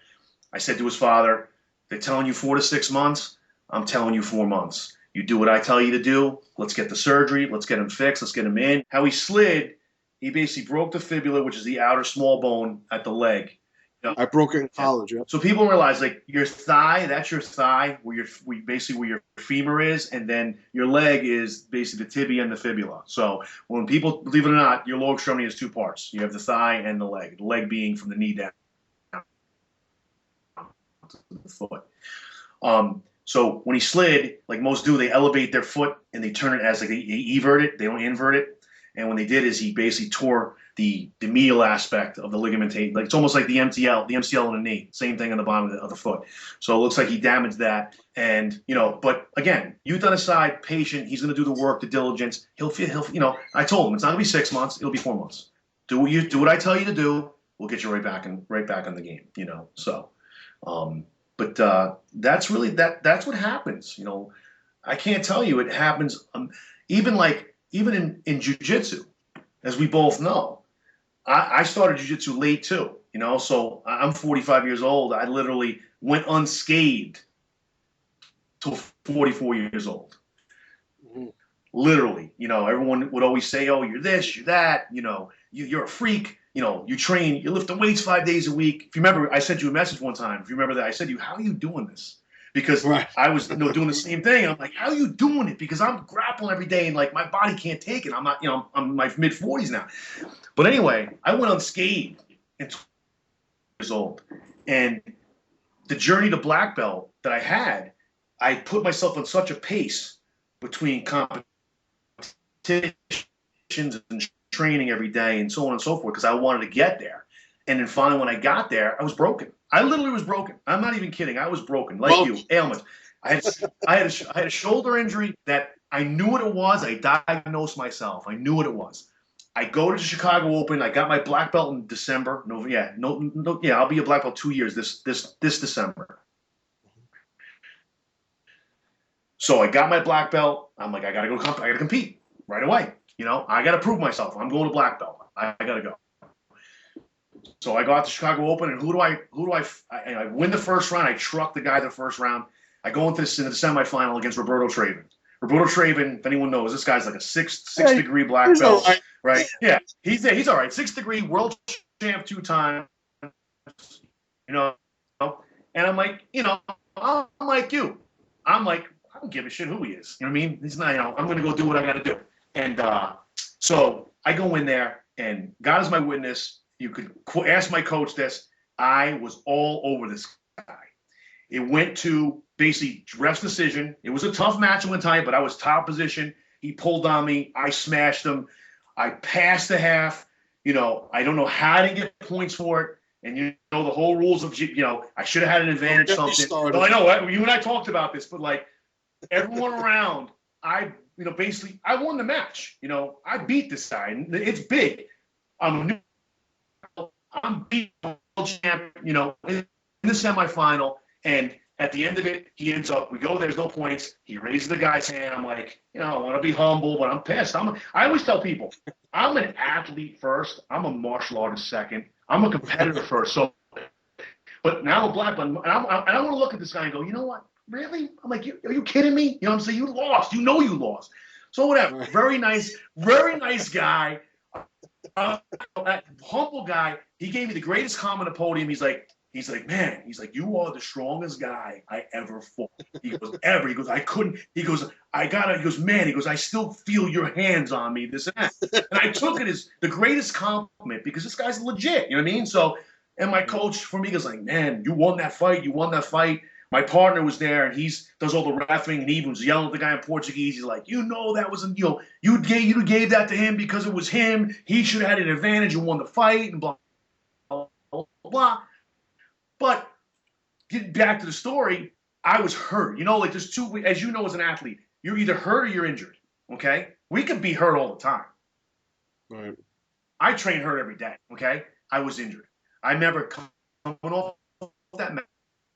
I said to his father, they're telling you 4 to 6 months. I'm telling you 4 months. You do what I tell you to do. Let's get the surgery. Let's get him fixed. Let's get him in. How he slid, he basically broke the fibula, which is the outer small bone at the leg. You know, I broke it in college. Yeah. so people realize, like, your thigh, that's your thigh, basically where your femur is, and then your leg is basically the tibia and the fibula. So when people, believe it or not, your lower extremity has 2 parts. You have the thigh and the leg being from the knee down to the foot. So when he slid, like most do, they elevate their foot and they turn it as like they evert it. They don't invert it. And what they did is he basically tore the medial aspect of the ligament. Like it's almost like the MCL in the knee. Same thing on the bottom of the foot. So it looks like he damaged that. And you know, but again, youth on his side, patient. He's going to do the work, the diligence. He'll you know. I told him it's not going to be 6 months. It'll be 4 months. Do what I tell you to do. We'll get you right back in the game. You know. So. But that's really that's what happens. You know, I can't tell you it happens. Even in jiu-jitsu, as we both know, I started jiu-jitsu late too. You know, so I'm 45 years old. I literally went unscathed till 44 years old. Mm-hmm. Literally, you know, everyone would always say, "Oh, you're this, you're that." You know, you're a freak. You know, you train, you lift the weights 5 days a week. If you remember, I sent you a message one time. If you remember that, I said to you, how are you doing this? Because I was doing the same thing. I'm like, how are you doing it? Because I'm grappling every day and like my body can't take it. I'm not, you know, I'm in my mid-40s now. But anyway, I went unscathed at 20 years old. And the journey to black belt that I had, I put myself on such a pace between competitions and training every day and so on and so forth because I wanted to get there. And then finally when I got there, I was broken. I literally was broken. I'm not even kidding. I was broken, like you, ailments. I had a shoulder injury that I knew what it was. I diagnosed myself. I knew what it was. I go to the Chicago Open. I got my black belt in December. I'll be a black belt 2 years this December. So I got my black belt. I'm like, I gotta go. I gotta compete right away. I gotta prove myself. I'm going to black belt. I gotta go. So I go out to Chicago Open, and who do I win the first round? I truck the guy the first round. I go into the semifinal against Roberto Traven. Roberto Traven, if anyone knows, this guy's like a six degree black belt, right? Yeah, he's all right. 6th degree world champ 2 times, And I'm like, I'm like you. I'm like, I don't give a shit who he is. You know what I mean? He's not. I'm gonna go do what I got to do. And so I go in there, and God is my witness. You could ask my coach this. I was all over this guy. It went to basically ref's decision. It was a tough match one time, but I was top position. He pulled on me. I smashed him. I passed the half. I don't know how to get points for it. And the whole rules of, I should have had an advantage something. Well, I know you and I talked about this, but like everyone around, basically I won the match. I beat this guy. It's big. I'm beat world champ, in the semifinal. And at the end of it, he ends up, we go, there's no points. He raises the guy's hand. I'm like, I want to be humble, but I'm pissed. I always tell people, I'm an athlete first. I'm a martial artist second. I'm a competitor first. So, but now I'm a black belt. And I want to look at this guy and go, you know what? Really? I'm like, are you kidding me? You know what I'm saying? You lost. You lost. So whatever. Very nice guy. Humble guy. He gave me the greatest comment on the podium. He's like, man, you are the strongest guy I ever fought. He goes, ever. He goes, I couldn't. He goes, man, I still feel your hands on me, this and that. And I took it as the greatest compliment because this guy's legit. You know what I mean? So, and my coach for me goes like, man, you won that fight. My partner was there, and he does all the reffing, and he was yelling at the guy in Portuguese. He's like, that wasn't, you gave that to him because it was him. He should have had an advantage and won the fight, and blah, blah, blah, blah. But getting back to the story, I was hurt. Like there's two, as you know, as an athlete, you're either hurt or you're injured. Okay? We could be hurt all the time. Right. I train hurt every day. Okay? I was injured. I remember coming off that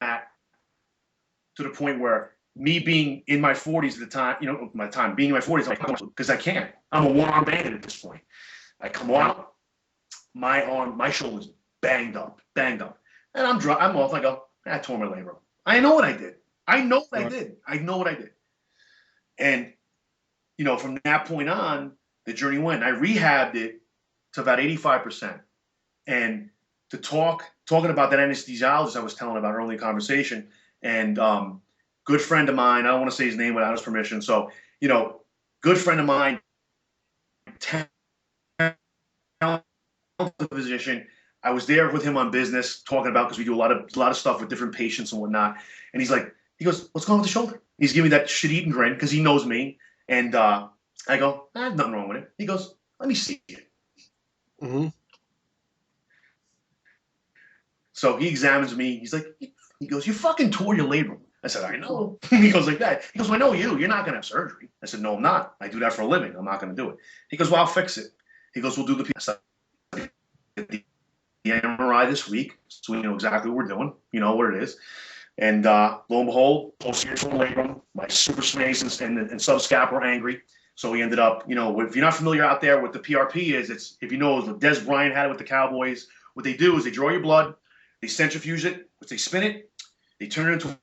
mat to the point where me being in my 40s at the time, being in my 40s, I'm like, because I can't. I'm a one-arm bandit at this point. I come out, my shoulder's banged up. And I'm off. I go, I tore my labrum. I know what I did. I know what I did. And, from that point on, the journey went. I rehabbed it to about 85%. And talking about that anesthesiologist I was telling about early in the conversation, and good friend of mine, I don't want to say his name without his permission. So, good friend of mine, physician. I was there with him on business talking about, because we do a lot of stuff with different patients and whatnot. And he goes, what's going on with the shoulder? He's giving me that shit-eating grin because he knows me. And I go, I have nothing wrong with it. He goes, let me see it. Mm-hmm. So he examines me. He goes, you fucking tore your labrum. I said, I know. He goes like that. He goes, well, I know you. You're not going to have surgery. I said, no, I'm not. I do that for a living. I'm not going to do it. He goes, well, I'll fix it. He goes, we'll do the MRI this week, so we know exactly what we're doing. You know what it is. And lo and behold, posterior labrum, my supraspinatus and subscap were angry. So we ended up, if you're not familiar out there with the PRP is, if you know, Des Bryant had it with the Cowboys. What they do is they draw your blood, they centrifuge it, which they spin it, they turn it into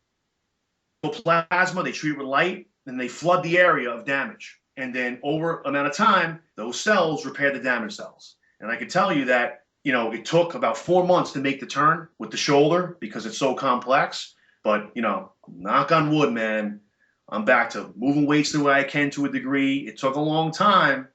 plasma, they treat it with light, and they flood the area of damage. And then over amount of time, those cells repair the damaged cells. And I can tell you that, it took about 4 months to make the turn with the shoulder because it's so complex. But, knock on wood, man, I'm back to moving weights the way I can to a degree. It took a long time,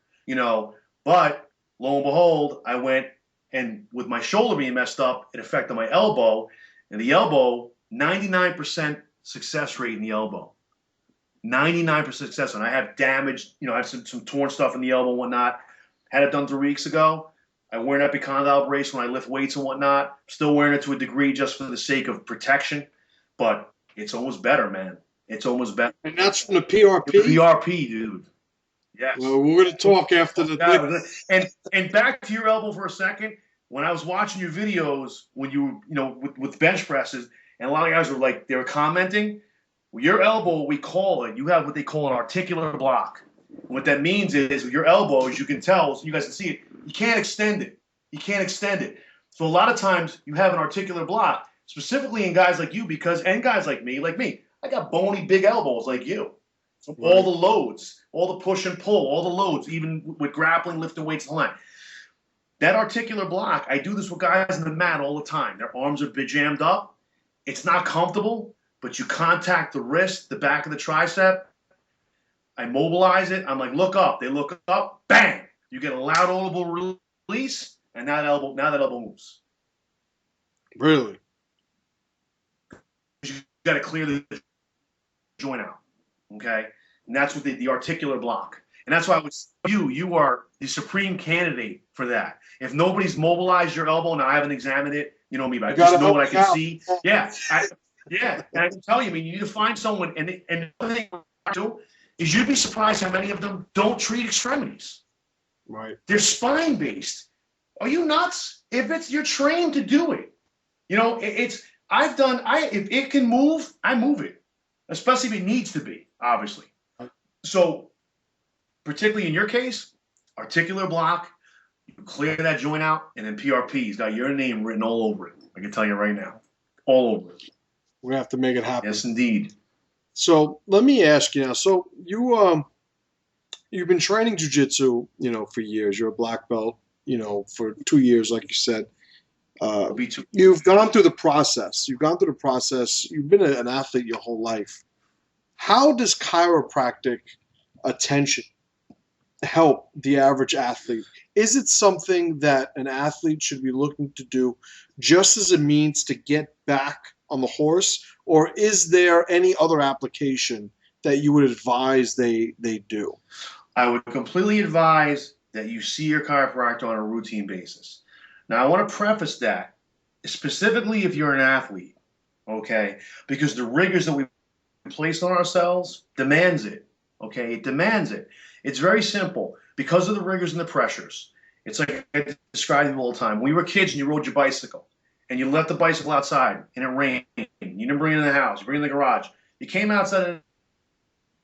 but lo and behold, I went, and with my shoulder being messed up, it affected my elbow. And the elbow, 99% success rate in the elbow. 99% success. And I have damage, I have some torn stuff in the elbow and whatnot. Had it done 3 weeks ago. I wear an epicondyle brace when I lift weights and whatnot. Still wearing it to a degree just for the sake of protection. But it's almost better, man. It's almost better. And that's from the PRP? PRP, dude. Yes. Well, we're going to talk after the and back to your elbow for a second. When I was watching your videos, when you with bench presses, and a lot of guys were like, they were commenting, your elbow, we call it, you have what they call an articular block. What that means is with your elbow, as you can tell, so you guys can see it, you can't extend it. You can't extend it. So a lot of times you have an articular block, specifically in guys like you, and guys like me, I got bony big elbows like you. So Right. all the loads, all the push and pull, all the loads, even with grappling, lifting weights, and the line. That articular block, I do this with guys in the mat all the time. Their arms are jammed up. It's not comfortable, but you contact the wrist, the back of the tricep. I mobilize it. I'm like, look up. They look up. Bang! You get a loud audible release, and now that elbow moves. Really? You got to clear the joint out. Okay? And that's what the articular block. And that's why I would say you are the supreme candidate for that. If nobody's mobilized your elbow, now I haven't examined it, you know me, but I just know what I can see. Yeah. And I can tell you, I mean, you need to find someone, and the other thing I do is you'd be surprised how many of them don't treat extremities. Right. They're spine-based. Are you nuts? If you're trained to do it. You know, if it can move, I move it. Especially if it needs to be, obviously. So, particularly in your case, articular block, you clear that joint out, and then PRP's got your name written all over it. I can tell you right now. All over it. We have to make it happen. Yes, indeed. So let me ask you now. So you've been training jiu-jitsu, for years. You're a black belt, for 2 years, like you said. You've gone through the process. You've been an athlete your whole life. How does chiropractic attention help the average athlete? Is it something that an athlete should be looking to do just as a means to get back on the horse, or is there any other application that you would advise they do? I would completely advise that you see your chiropractor on a routine basis. Now, I want to preface that, specifically if you're an athlete, okay? Because the rigors that we place on ourselves demands it, okay? It demands it. It's very simple. Because of the rigors and the pressures, it's like I describe it all the time. When you were kids and you rode your bicycle, and you left the bicycle outside, and it rained, you didn't bring it in the house, you bring it in the garage. You came outside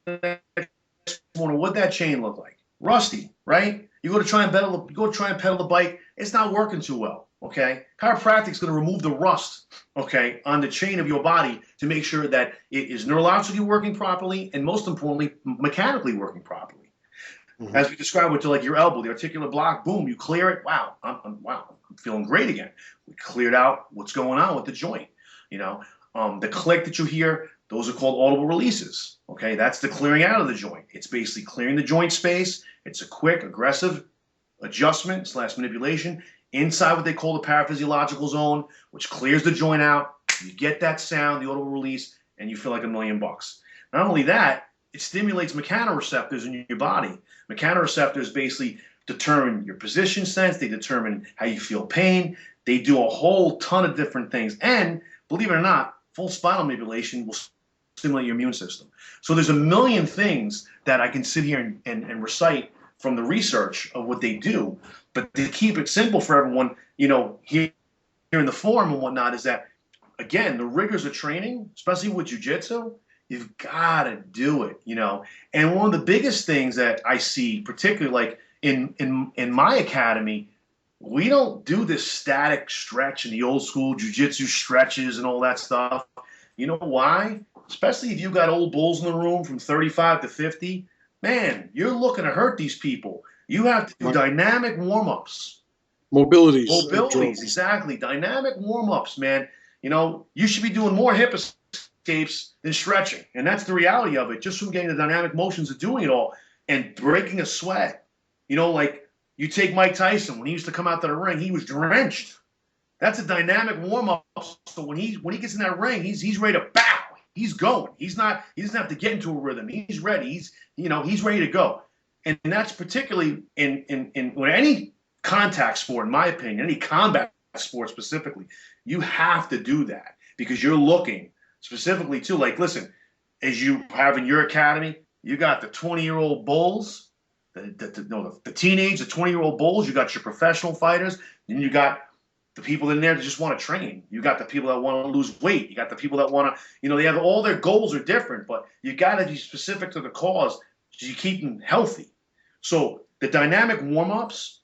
the next morning, what'd that chain look like? Rusty, right? You go to try and pedal the bike, it's not working too well, okay? Chiropractic's going to remove the rust, okay, on the chain of your body to make sure that it is neurologically working properly and, most importantly, mechanically working properly. Mm-hmm. As we described with like your elbow, the articular block, boom, you clear it. Wow, I'm feeling great again. We cleared out what's going on with the joint. The click that you hear, those are called audible releases. Okay, that's the clearing out of the joint. It's basically clearing the joint space. It's a quick, aggressive adjustment / manipulation inside what they call the paraphysiological zone, which clears the joint out. You get that sound, the audible release, and you feel like $1 million. Not only that, it stimulates mechanoreceptors in your body. Mechanoreceptors basically determine your position sense. They determine how you feel pain. They do a whole ton of different things. And believe it or not, full spinal manipulation will stimulate your immune system. So there's a million things that I can sit here and recite from the research of what they do. But to keep it simple for everyone, here in the forum and whatnot, is that, again, the rigors of training, especially with jiu-jitsu, you've got to do it, And one of the biggest things that I see, particularly like in my academy, we don't do this static stretch and the old school jiu-jitsu stretches and all that stuff. You know why? Especially if you got old bulls in the room from 35 to 50, man, you're looking to hurt these people. You have to do dynamic warm-ups. Mobilities, exactly. Dynamic warm-ups, man. You should be doing more hip escapes than stretching. And that's the reality of it, just from getting the dynamic motions of doing it all and breaking a sweat. Like you take Mike Tyson, when he used to come out to the ring, he was drenched. That's a dynamic warm-up. So when he gets in that ring, he's ready to bow. He's going. He doesn't have to get into a rhythm. He's ready. He's ready to go. And that's particularly in any contact sport, in my opinion, any combat sport specifically, you have to do that because you're looking specifically to, like, listen, as you have in your academy, you got the 20-year-old bulls, the teenage, the 20-year-old bulls. You got your professional fighters, and you got the people in there that just want to train. You got the people that want to lose weight. You got the people that want to, they have all their goals are different, but you got to be specific to the cause so you keep them healthy. So the dynamic warm-ups,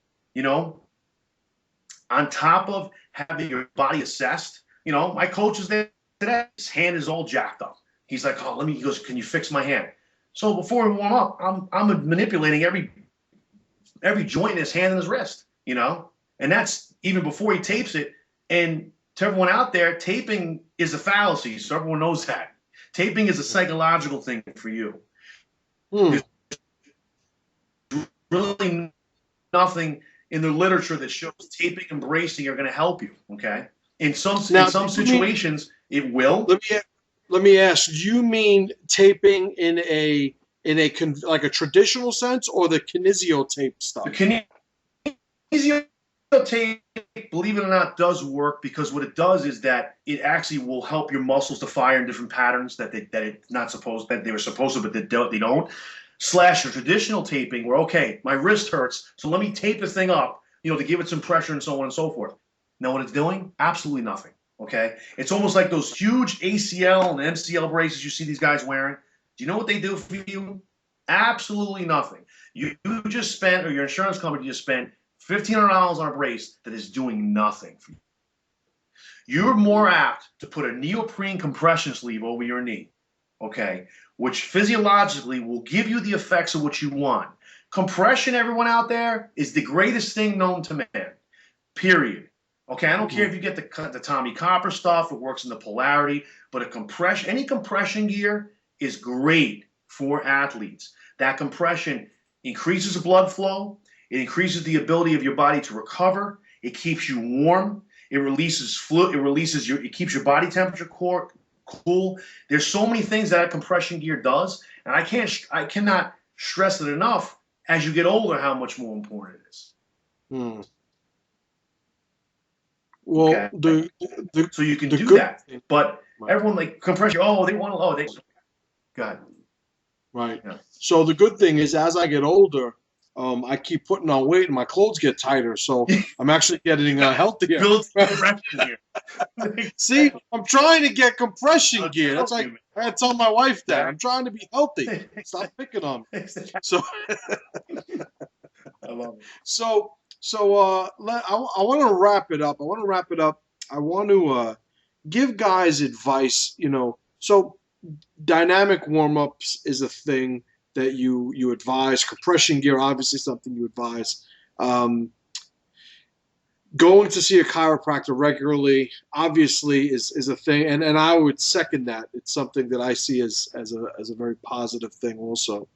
on top of having your body assessed, my coach is there today. His hand is all jacked up. He's like, oh, he goes, can you fix my hand? So before we warm up, I'm manipulating every joint in his hand and his wrist, and that's even before he tapes it. And to everyone out there, taping is a fallacy, so everyone knows that. Taping is a psychological thing for you. There's really nothing in the literature that shows taping and bracing are going to help you. Okay, in some situations it will. Let me ask. Do you mean taping in a like a traditional sense, or the kinesio tape stuff? The kinesio tape, believe it or not, does work, because what it does is that it actually will help your muscles to fire in different patterns that they were supposed to, but they don't. Slash your traditional taping, where, okay, my wrist hurts, so let me tape this thing up, to give it some pressure and so on and so forth. Know what it's doing? Absolutely nothing. Okay, it's almost like those huge ACL and MCL braces you see these guys wearing. Do you know what they do for you? Absolutely nothing. You just spent, or your insurance company just spent $1,500 on a brace that is doing nothing for you. You're more apt to put a neoprene compression sleeve over your knee, okay, which physiologically will give you the effects of what you want. Compression, everyone out there, is the greatest thing known to man, period. Okay, I don't care if you get the Tommy Copper stuff, it works in the polarity, but any compression gear is great for athletes. That compression increases the blood flow, it increases the ability of your body to recover, it keeps you warm, it releases fluid, it keeps your body temperature cool. There's so many things that compression gear does, and I cannot stress it enough as you get older how much more important it is. Well, okay. So you can do that, but everyone like compression. Oh, they want to. Oh, they. Go ahead. Right. Yeah. So the good thing is, as I get older, I keep putting on weight and my clothes get tighter. So I'm actually getting healthier. Build compression gear. See, I'm trying to get compression gear. That's like I had to tell my wife that I'm trying to be healthy. Stop picking on me. So I love it. So I want to wrap it up. I want to give guys advice. So dynamic warm-ups is a thing that you advise. Compression gear, obviously, something you advise. Going to see a chiropractor regularly, obviously, is a thing, and I would second that. It's something that I see as a very positive thing. Also,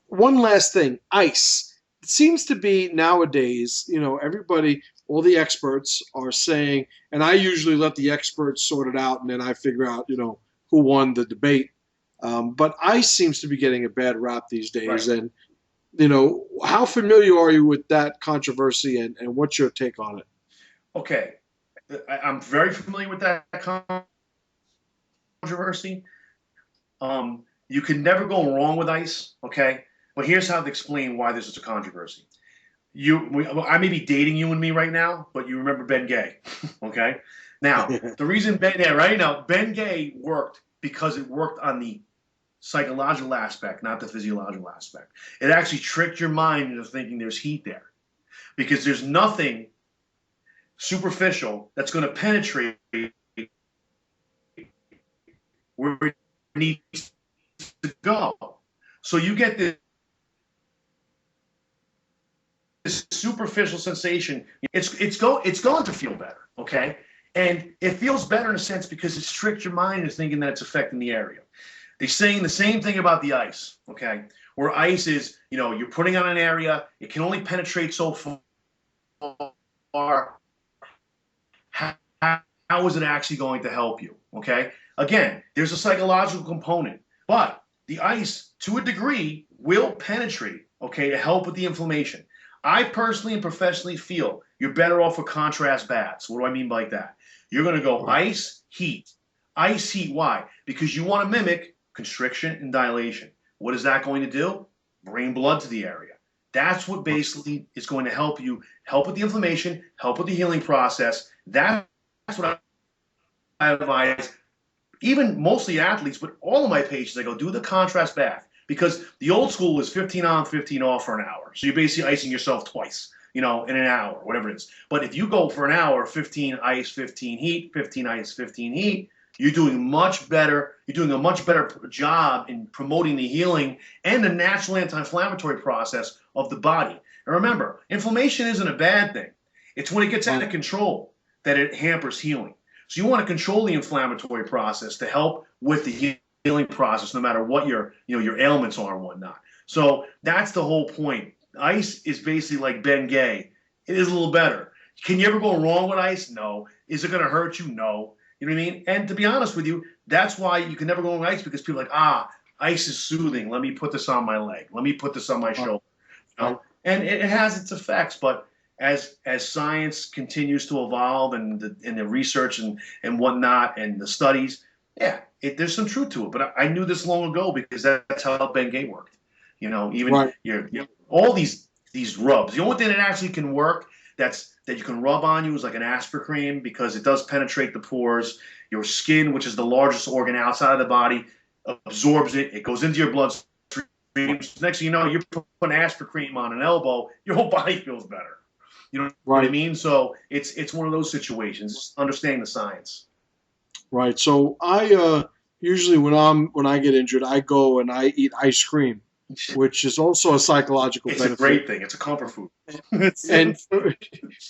one last thing, ice. It seems to be nowadays, everybody, all the experts are saying, and I usually let the experts sort it out, and then I figure out, who won the debate. But ice seems to be getting a bad rap these days. Right. And, how familiar are you with that controversy, and what's your take on it? Okay. I'm very familiar with that controversy. You can never go wrong with ice, okay? But here's how to explain why this is a controversy. I may be dating you and me right now, but you remember Ben Gay, okay? Now, the reason Ben Gay worked because it worked on the psychological aspect, not the physiological aspect. It actually tricked your mind into thinking there's heat there, because there's nothing superficial that's going to penetrate where it needs to go. So you get this superficial sensation. It's going to feel better, okay? And it feels better in a sense because it's tricked your mind into thinking that it's affecting the area. They're saying the same thing about the ice, okay? Where ice is, you're putting on an area, it can only penetrate so far. How is it actually going to help you, okay? Again, there's a psychological component, but the ice, to a degree, will penetrate, okay, to help with the inflammation. I personally and professionally feel you're better off with contrast baths. What do I mean by that? You're going to go ice, heat, Ice heat, why? Because you want to mimic constriction and dilation. What is that going to do? Bring blood to the area. That's what basically is going to help you, help with the inflammation, help with the healing process. That's what I advise, even mostly athletes, but all of my patients, I go, do the contrast bath. Because the old school is 15 on, 15 off for an hour. So you're basically icing yourself twice, in an hour, whatever it is. But if you go for an hour, 15 ice, 15 heat, 15 ice, 15 heat, you're doing much better. You're doing a much better job in promoting the healing and the natural anti-inflammatory process of the body. And remember, inflammation isn't a bad thing. It's when it gets out of control that it hampers healing. So you want to control the inflammatory process to help with the healing process, no matter what your ailments are and whatnot. So that's the whole point. Ice is basically like Bengay. It is a little better. Can you ever go wrong with ice? No. Is it going to hurt you? No. You know what I mean? And to be honest with you, that's why you can never go wrong with ice, because people are like, ice is soothing. Let me put this on my leg. Let me put this on my shoulder. And it has its effects, but as science continues to evolve and the research and whatnot and the studies, there's some truth to it. But I knew this long ago because that's how Bengay worked. Even all these rubs. The only thing that actually can work that you can rub on you is like an aspirin cream, because it does penetrate the pores. Your skin, which is the largest organ outside of the body, absorbs it. It goes into your bloodstream. Next thing you know, you're putting aspirin cream on an elbow. Your whole body feels better. You know what I mean? So it's one of those situations. Understanding the science. Right. So I usually when I get injured, I go and I eat ice cream, which is also a psychological benefit. It's a great thing. It's a comfort food. And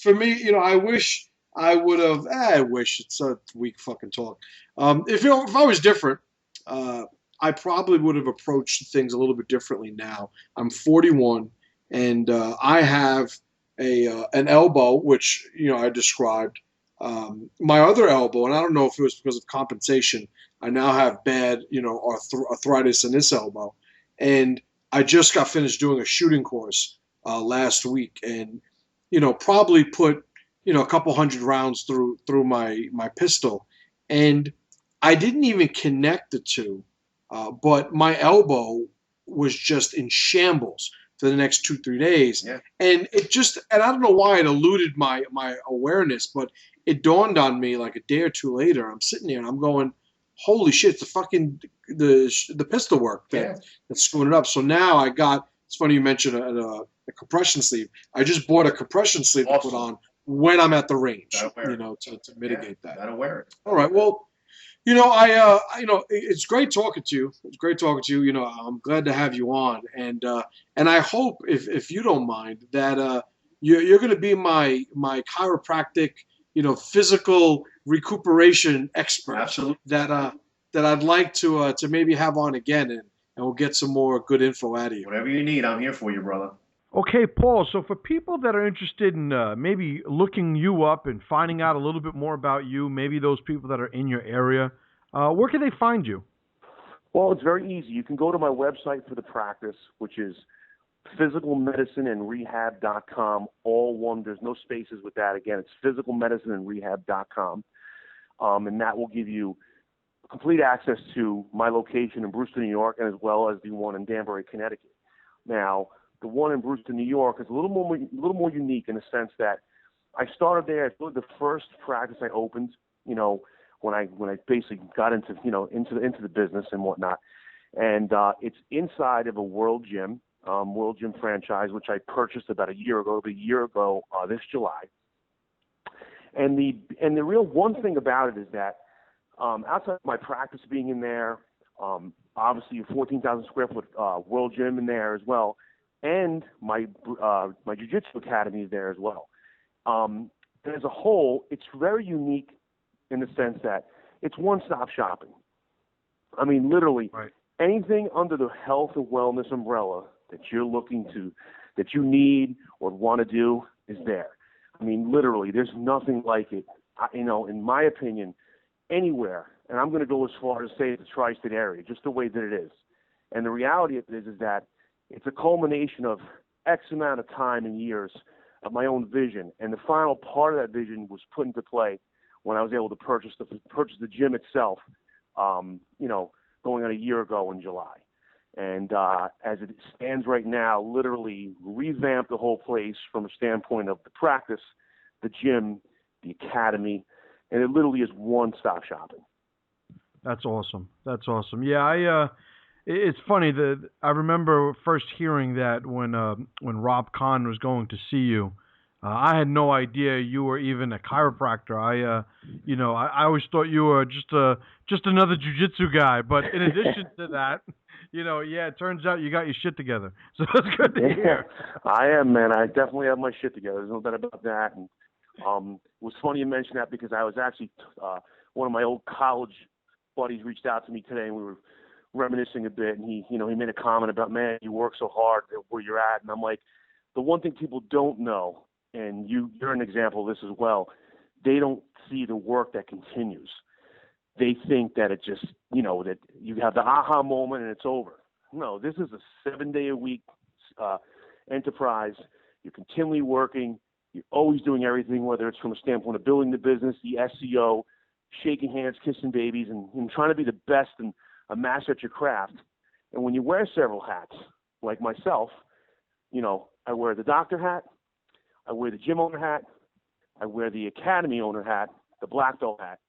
for me, I wish I would have. I wish it's a weak fucking talk. If I was different, I probably would have approached things a little bit differently. Now I'm 41, and I have an elbow, which I described. My other elbow, and I don't know if it was because of compensation, I now have bad, arthritis in this elbow. And I just got finished doing a shooting course last week, and probably put a couple hundred rounds through my pistol, and I didn't even connect the two, but my elbow was just in shambles for the next 2-3 days. Yeah. And I don't know why it eluded my awareness, but it dawned on me like a day or two later. I'm sitting there and I'm going, holy shit, it's the pistol work that's screwing it up. So now it's funny you mentioned a compression sleeve. I just bought a compression sleeve to put on when I'm at the range, to mitigate that. Gotta wear it. All right. Well, it's great talking to you. It's great talking to you. I'm glad to have you on, and I hope, if you don't mind, that you're going to be my chiropractic, physical recuperation expert. Absolutely. That I'd like to maybe have on again, and we'll get some more good info out of you. Whatever you need, I'm here for you, brother. Okay, Paul, so for people that are interested in maybe looking you up and finding out a little bit more about you, maybe those people that are in your area, where can they find you? Well, it's very easy. You can go to my website for the practice, which is physicalmedicineandrehab.com, all one. There's no spaces with that. Again, it's physicalmedicineandrehab.com, and that will give you complete access to my location in Brewster, New York, and as well as the one in Danbury, Connecticut. Now, the one in Brewster, New York is a little more unique in the sense that I started there. It's really the first practice I opened, when I basically got into the business and whatnot. And it's inside of a World Gym franchise, which I purchased about a year ago. It'll be a year ago this July. And the real one thing about it is that outside of my practice being in there, obviously a 14,000 square foot World Gym in there as well. And my jiu-jitsu academy is there as well. And as a whole, it's very unique in the sense that it's one-stop shopping. I mean, literally, anything under the health and wellness umbrella that you're that you need or want to do is there. I mean, literally, there's nothing like it, in my opinion, anywhere. And I'm going to go as far as say the tri-state area, just the way that it is. And the reality of it is that it's a culmination of X amount of time and years of my own vision. And the final part of that vision was put into play when I was able to purchase the gym itself, going on a year ago in July. And as it stands right now, literally revamped the whole place from a standpoint of the practice, the gym, the academy, and it literally is one-stop shopping. That's awesome. That's awesome. Yeah, it's funny that I remember first hearing that when Rob Kahn was going to see you. I had no idea you were even a chiropractor. I always thought you were just another jujitsu guy. But in addition to that, it turns out you got your shit together. So that's good to hear. I am, man. I definitely have my shit together. There's no doubt about that. And it was funny you mentioned that because I was actually one of my old college buddies reached out to me today, and we were reminiscing a bit. And he made a comment about, man, you work so hard where you're at. And I'm like, the one thing people don't know, and you're an example of this as well, they don't see the work that continues. They think that it just, that you have the aha moment and it's over. No, this is a 7-day-a-week enterprise. You're continually working. You're always doing everything, whether it's from a standpoint of building the business, the SEO, shaking hands, kissing babies, and trying to be the best and a master at your craft. And when you wear several hats, like myself, I wear the doctor hat, I wear the gym owner hat, I wear the academy owner hat, the black belt hat.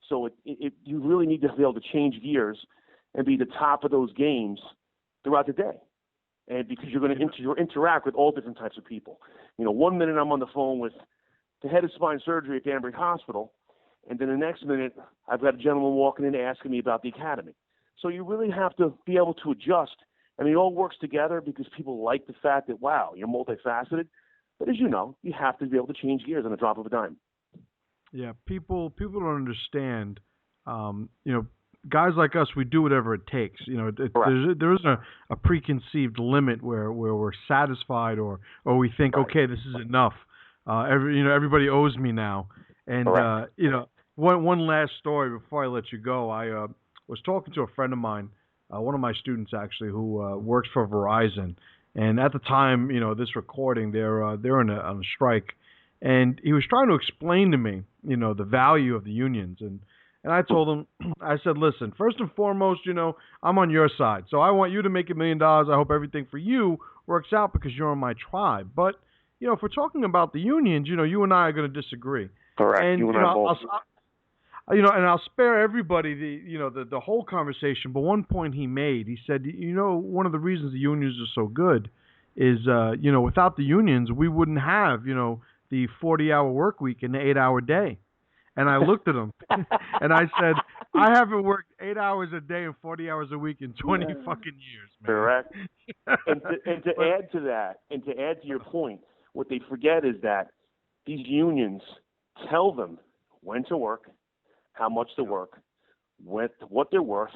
So you really need to be able to change gears and be the top of those games throughout the day. And because you're going to interact with all different types of people. 1 minute I'm on the phone with the head of spine surgery at Danbury Hospital, and then the next minute I've got a gentleman walking in asking me about the academy. So you really have to be able to adjust. It all works together because people like the fact that, wow, you're multifaceted. But as you know, you have to be able to change gears on a drop of a dime. Yeah, people don't understand. Guys like us, we do whatever it takes. There isn't a preconceived limit where we're satisfied or we think, okay, this is enough. Everybody owes me now. And one last story before I let you go. I was talking to a friend of mine, one of my students actually, who works for Verizon. And at the time, this recording, they're on a strike, and he was trying to explain to me, the value of the unions. And I told him, I said, listen, first and foremost, I'm on your side, so I want you to make $1 million. I hope everything for you works out because you're on my tribe. But if we're talking about the unions, you and I are going to disagree. Correct. And you and I both. and I'll spare everybody the whole conversation. But one point he made, he said, one of the reasons the unions are so good is, without the unions, we wouldn't have, the 40-hour work week and the 8-hour day. And I looked at him and I said, I haven't worked 8 hours a day and 40 hours a week in 20 fucking years, man. Correct. and to add to that, and to add to your point, what they forget is that these unions tell them when to work, how much to work, what they're worth,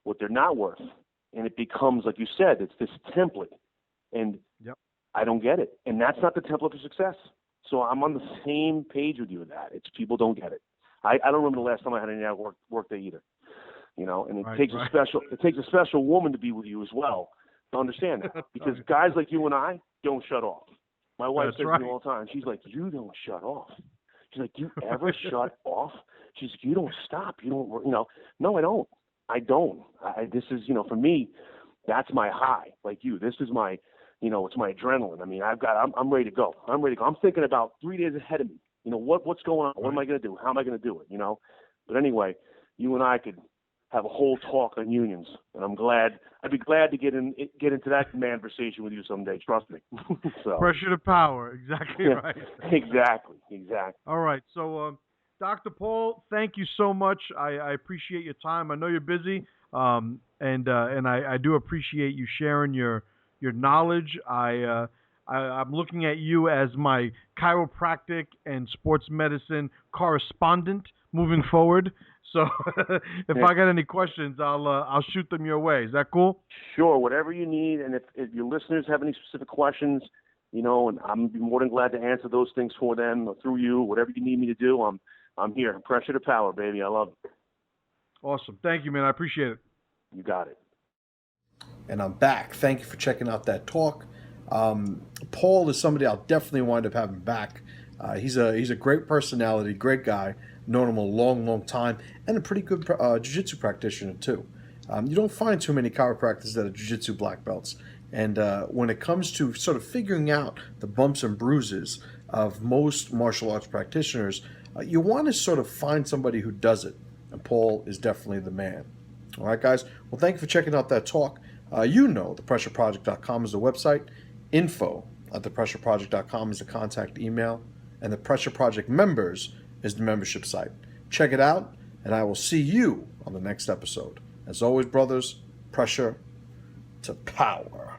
what they're not worth. And it becomes, like you said, it's this template. And I don't get it. And that's not the template for success. So I'm on the same page with you with that. It's people don't get it. I don't remember the last time I had any work day either. And it takes a special woman to be with you as well to understand that. Because guys like you and I don't shut off. My wife says to me all the time, she's like, you don't shut off. She's like, do you ever shut off? She's like, you don't stop. You don't, No, I don't. This is, for me, that's my high. Like you, this is my, it's my adrenaline. I'm ready to go. I'm thinking about 3 days ahead of me. What's going on? What am I going to do? How am I going to do it? But anyway, you and I could have a whole talk on unions, and I'd be glad to get into that conversation with you someday. Trust me. So. Pressure to power. Exactly right. Exactly. All right. So, Dr. Paul, thank you so much. I appreciate your time. I know you're busy, and I do appreciate you sharing your knowledge. I'm looking at you as my chiropractic and sports medicine correspondent moving forward. So if I got any questions, I'll shoot them your way. Is that cool? Sure, whatever you need. And if your listeners have any specific questions, and I'm more than glad to answer those things for them or through you. Whatever you need me to do, I'm here. Pressure to power, baby. I love it. Awesome. Thank you, man. I appreciate it. You got it. And I'm back. Thank you for checking out that talk. Paul is somebody I'll definitely wind up having back He's a great personality, great guy. Known him a long, long time, and a pretty good jiu-jitsu practitioner too. You don't find too many chiropractors that are jiu-jitsu black belts. And when it comes to sort of figuring out the bumps and bruises of most martial arts practitioners, you want to sort of find somebody who does it. And Paul is definitely the man. All right, guys. Well, thank you for checking out that talk. thepressureproject.com is the website. info@thepressureproject.com is the contact email. And the Pressure Project members is the membership site. Check it out, and I will see you on the next episode. As always, brothers, pressure to power.